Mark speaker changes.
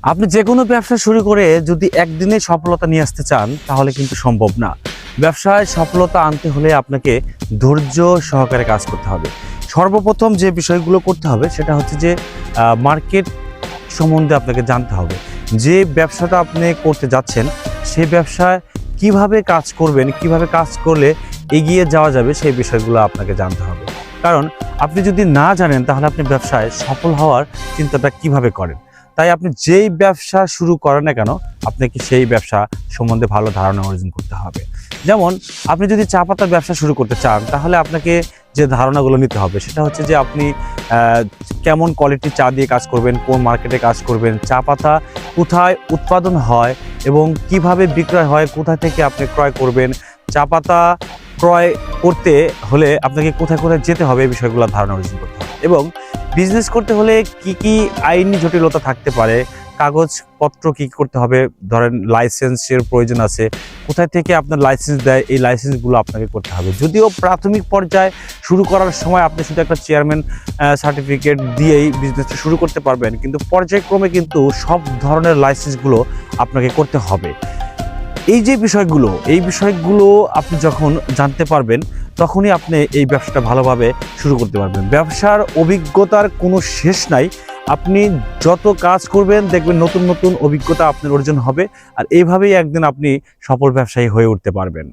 Speaker 1: আপনি যে কোনো ব্যবসা শুরু করে যদি একদিনে সফলতা নিয়ে আসতে চান তাহলে কিন্তু সম্ভব না। ব্যবসায় সফলতা আনতে হলে আপনাকে ধৈর্য সহকারে কাজ করতে হবে। সর্বপ্রথম যে বিষয়গুলো করতে হবে সেটা হচ্ছে যে মার্কেট সম্বন্ধে আপনাকে জানতে হবে। যে ব্যবসাটা আপনি করতে যাচ্ছেন সেই ব্যবসায় কিভাবে কাজ করবেন, কিভাবে কাজ করলে এগিয়ে যাওয়া যাবে সেই বিষয়গুলো আপনাকে জানতে হবে। কারণ আপনি যদি না জানেন তাহলে আপনি ব্যবসায় সফল হওয়ার চিন্তাটা কিভাবে করেন। তাই আপনি যেই ব্যবসা শুরু করেন না কেন আপনাকে সেই ব্যবসা সম্বন্ধে ভালো ধারণা অর্জন করতে হবে। যেমন আপনি যদি চা পাতার ব্যবসা শুরু করতে চান তাহলে আপনাকে যে ধারণাগুলো নিতে হবে সেটা হচ্ছে যে আপনি কেমন কোয়ালিটির চা দিয়ে কাজ করবেন, কোন মার্কেটে কাজ করবেন, চা পাতা কোথায় উৎপাদন হয় এবং কিভাবে বিক্রয় হয়, কোথা থেকে আপনি ক্রয় করবেন, চা পাতা ক্রয় করতে হলে আপনাকে কোথায় কোথায় যেতে হবে এই বিষয়গুলো ধারণা অর্জন করতে হবে। এবং বিজনেস করতে হলে কি কি আইনি জটিলতা থাকতে পারে, কাগজপত্র কি করতে হবে, ধরেন লাইসেন্সের প্রয়োজন আছে, কোথায় থেকে আপনার লাইসেন্স দেয় এই লাইসেন্সগুলো আপনাকে করতে হবে। যদিও প্রাথমিক পর্যায়ে শুরু করার সময় আপনি শুধু একটা চেয়ারম্যান সার্টিফিকেট দিয়েই বিজনেসটা শুরু করতে পারবেন, কিন্তু পর্যায়ক্রমে কিন্তু সব ধরনের লাইসেন্সগুলো আপনাকে করতে হবে। এই বিষয়গুলো আপনি যখন জানতে পারবেন তখনই আপনি এই ব্যবসাটা ভালোভাবে শুরু করতে পারবেন। ব্যবসার অভিজ্ঞতার কোনো শেষ নাই। আপনি যত কাজ করবেন দেখবেন নতুন নতুন অভিজ্ঞতা আপনার অর্জন হবে, আর এইভাবেই একদিন আপনি সফল ব্যবসায়ী হয়ে উঠতে পারবেন।